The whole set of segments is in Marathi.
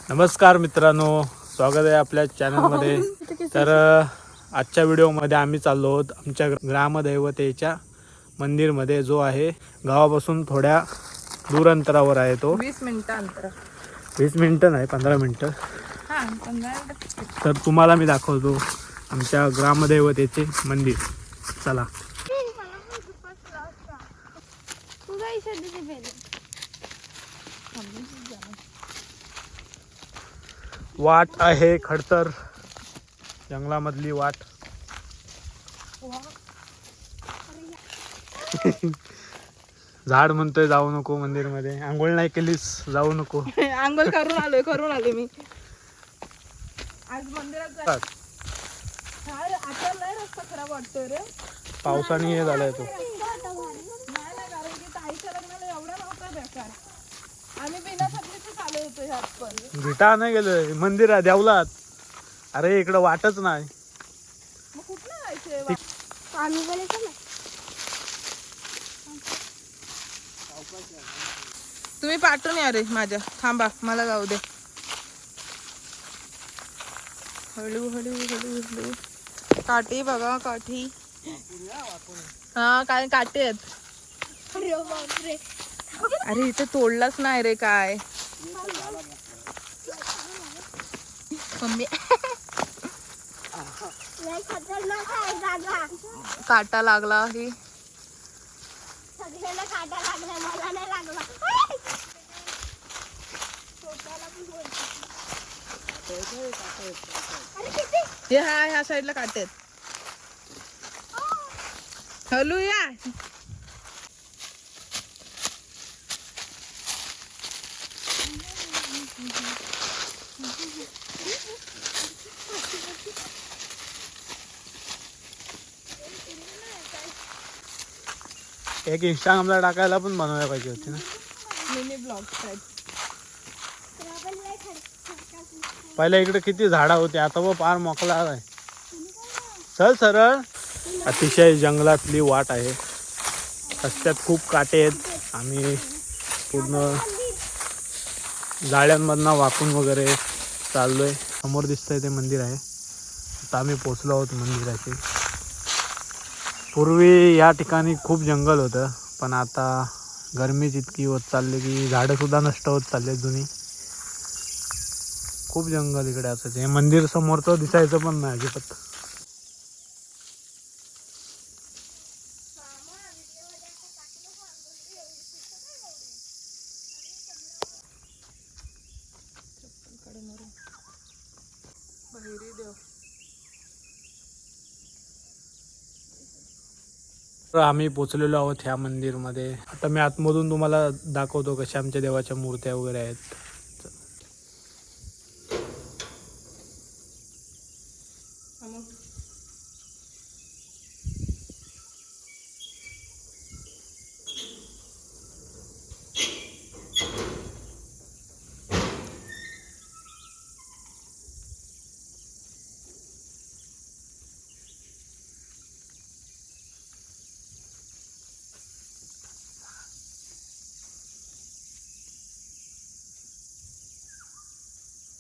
नमस्कार मित्रांनो, स्वागत आहे आपल्या चॅनलमध्ये. तर आजच्या व्हिडिओमध्ये आम्ही चाललो आहोत आमच्या ग्रामदैवतेच्या मंदिरमध्ये, जो आहे गावापासून थोड्या दूर अंतरावर आहे. तो 20 मिनिटं अंतर. 20 मिनिटं नाही, 15 मिनिटं. हां 15 मिनिटं. तर तुम्हाला मी दाखवतो आमच्या ग्रामदैवतेचे मंदिर. चला. वाट आहे खडतर जंगलामधली वाट. झाड म्हणतोय जाऊ नको मंदिरमध्ये, आंघोळ नाही केलीस जाऊ नको. आंघोळ करून आले मी आज मंदिरात. आता नाही रस्ता खराब वाटतोय रे, पावसाने हे झालाय तो. नाही कारण की ताईच्या लग्नाला एवढा नव्हता बेकार. आम्ही बिना सगळीच आलो होतो ह्यात पण. विटा नाही गेलोय मंदिरात देवलात. अरे इकडं वाटच नाही. मग कुठलं जायचंय? आम्ही बोलायचं ना, तुम्ही पाठवून या रे माझ्या. थांबा मला जाऊ दे. हळू हळू हळू हळू. काठी बघा, काठी. हा काय काटे आहेत. अरे इथे तोडलाच नाही रे काय. मम्मी काटा लागला ही. हे ह्या साईडला काटे आहेत. हॅलो या. एक इंस्टाग्रामला टाकायला पण बनवायला पाहिजे होती ना. Mini blog type. पहिल्या इकडे किती झाडं होती, आता व पार मोकळा आहे. चल सरळ. अतिशय जंगलातली वाट आहे. रस्त्यात खूप काटे आहेत. आम्ही पूर्ण जाळ्यांमधनं वाकून वगैरे चाललोय. समोर दिसतंय ते मंदिर आहे. आता आम्ही पोचलो आहोत मंदिराशी. पूर्वी या ठिकाणी खूप जंगल होतं, पण आता गरमीच इतकी होत चालली की झाडंसुद्धा नष्ट होत चालले जुनी. खूप जंगल इकडे असं. हे मंदिर समोरचं दिसायचं पण नाही अजिबात. तर आम्ही पोचलेलो आहोत ह्या मंदिरमध्ये. आता मी आतमधून तुम्हाला दाखवतो कशा आमच्या देवाच्या मूर्त्या वगैरे आहेत.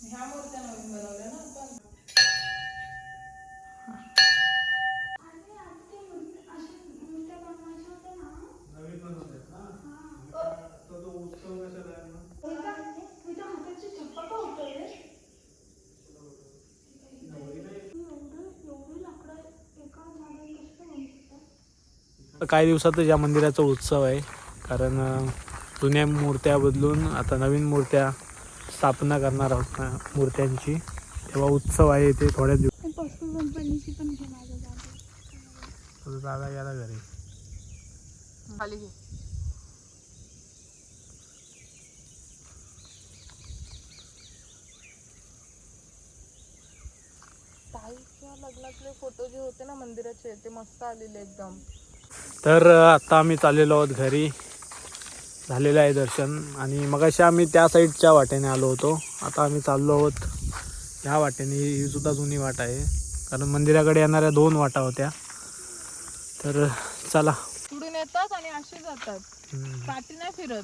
ह्या मूर्त्या नवीन बनवल्या ना आपण. काही दिवसातच या मंदिराचा उत्सव आहे, कारण जुन्या मूर्त्या बदलून आता नवीन मूर्त्या स्थापना करणार आहोत मूर्त्यांची. तेव्हा उत्सव आहे ते थोड्या दिवस. जागा गेला घरी. खाली घे. ताईच्या लग्नातले फोटो जे होते ना मंदिराचे, ते मस्त आलेले एकदम. तर आता आम्ही चाललेलो आहोत घरी. झालेलं आहे दर्शन. आणि मगाशी आम्ही त्या साईडच्या वाटेने आलो होतो. आता आम्ही चाललो आहोत ह्या वाटेने. ही सुद्धा जुनी वाट आहे, कारण मंदिराकडे येणाऱ्या 2 वाटा होत्या. तर चला. पुढून येतात आणि अशी जातात, पाठी नाही फिरत.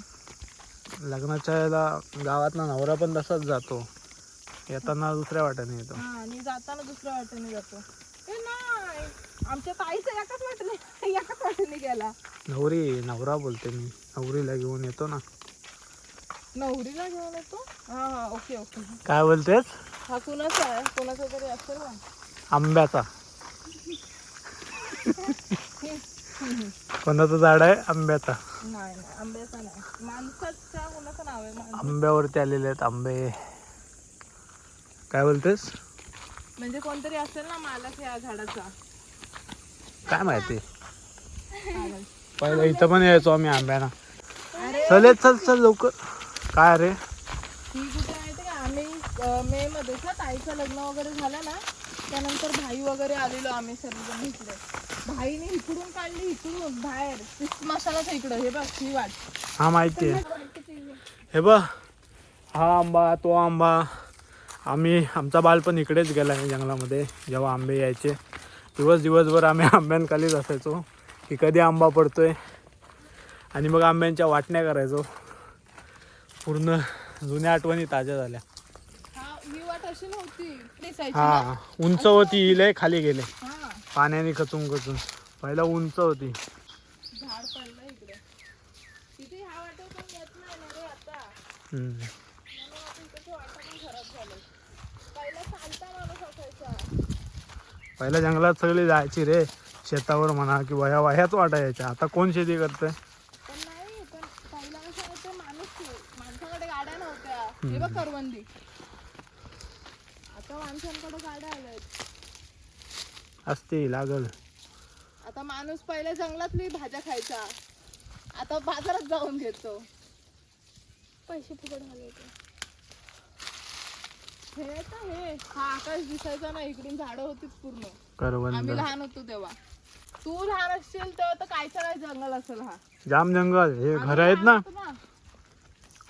लग्नाच्या वेळेला गावातला नवरा पण तसाच जातो. येताना दुसऱ्या वाट्याने येतो. हा आणि जाताना दुसऱ्या वाटेने जातो. ए नाही, आमच्या ताईचं एकाच वाटेने गेला. नवरा बोलते मी, नवरीला घेऊन येतो ना. नवरीला घेऊन येतो. हा ओके ओके. काय बोलतेस? हा कुणाचा आहे? कुणाचा तरी असेल ना. आंब्याचा. कोणाचं झाड आहे? आंब्याचा. नाही आंब्याचा नाही, माणसाच्या कोणाचं नाव आहे? आंब्यावरती आलेले आहेत आंबे. काय बोलतेस? म्हणजे कोणतरी असेल ना मालक या झाडाचा. काय माहिती. पहिलं इथं पण यायचो आम्ही आंब्याना. अरे चल लवकर. काय रे? ही कुठे माहिती का, आम्ही मे मध्ये ना ताईचं लग्न वगैरे झालं ना, त्यानंतर भाई वगैरे आलेलो आम्ही सर्वजण इकडे. भाईने इकडून काढली, इकडून बाहेर मसालाच्या इकडं. हे बघ ही वाट. हा माहिती आहे. हे बघ हा आंबा, तो आंबा. आमचा बालपण इकडेच गेला आहे जंगलामध्ये. जेव्हा आंबे यायचे दिवसभर आम्ही आंब्यांखालीच असायचो की कधी आंबा पडतोय. आणि मग आंब्यांच्या वाटण्या करायचो. पूर्ण जुन्या आठवणी ताज्या झाल्या. ही वाट अशी नव्हती. हा उंच होती, लय खाली गेले हा पाण्याने खचून. पहिला उंच होती. झाड पडलं इकडे. तिथे ह्या वाटेवर पण येत नाही ना रे आता. हम्म. म्हणून आता इकडचं वाटा पण खराब झालं. पहिला चालता माणूस असायचा. पहिल्या जंगलात सगळी जायची रे, शेतावर म्हणा किंवा ह्या वाह्याच वाटा यायच्या. आता कोण शेती करतंय? पण नाही, पण पहिला कसं होतं, माणसाकडे गाड्या नव्हत्या. हे बघ करवंदी. आता माणसांकडे गाड्या आल्यात. असते लागल. आता माणूस पहिले जंगलातली भाज्या खायचा, आता बाजारात जाऊन घेतो. पैसे फुकट घालवतो. हे हा आकाश दिसायचा ना, इकडून झाडं होती पूर्ण. करवंद. आम्ही लहान होतो तेव्हा. तू लहान असशील तेव्हा तर काय जंगल असेल. हा जाम जंगल. हे आम्ही घर आहेत लहान ना. होतो ना,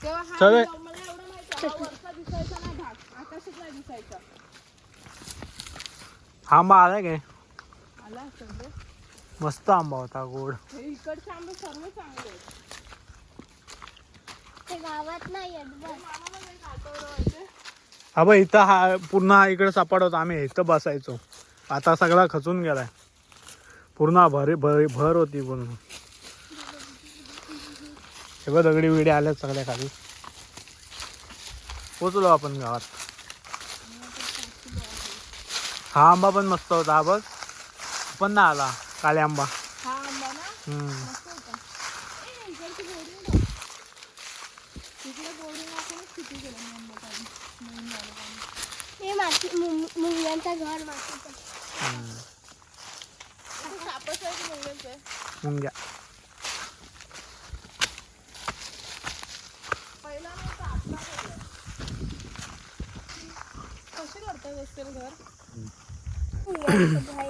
तेव्हा हा चल. मला एवढं माहिती, हा वरचा दिसायचा नाही भाग, आकाशच नाही दिसायचा. हा आंबा आलाय काय? आला असेल रे. मस्त आंबा होता, गोड. हे इकडचे आंबे सर्व चांगले आहेत. ते गावात नाही आहेत बघ. मामाला काही काटवलं व्हायचे. हा बघ इथं हा पूर्ण हा इकडे सापड होता. आम्ही इथं बसायचो. आता सगळा खचून गेलाय. पूर्ण भर होती पूर्ण. हे बघ दगडी विडे आल्यात सगळ्या खाली. पोचलो आपण गावात. हा आंबा पण मस्त होता. हा बघ पण ना आला काळे आंबा. हा आंबा ना मस्त होता. इकडची बोर्डिंग बघ. तिकडे बोर्डिंग आपणच किती गेलं मी आंबा काढून. नवीन झालं पाणी. हे माती मुंग्यांचं घर मातीचं. इथे सापच आहे की मुंग्यांचं आहे? मुंग्या. पहिला नव्हता, आत्ता केलंय. कशी करतात असतील घर?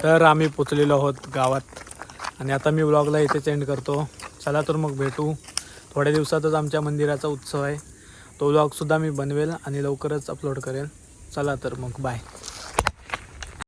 तर आम्ही पोचलेलो आहोत गावात आणि आता मी व्लॉगला इथेच एंड करतो. चला तर मग भेटू. थोड्या दिवसातच आमच्या मंदिराचा उत्सव आहे. तो व्लॉगसुद्धा मी बनवेल आणि लवकरच अपलोड करेल. चला तर मग बाय.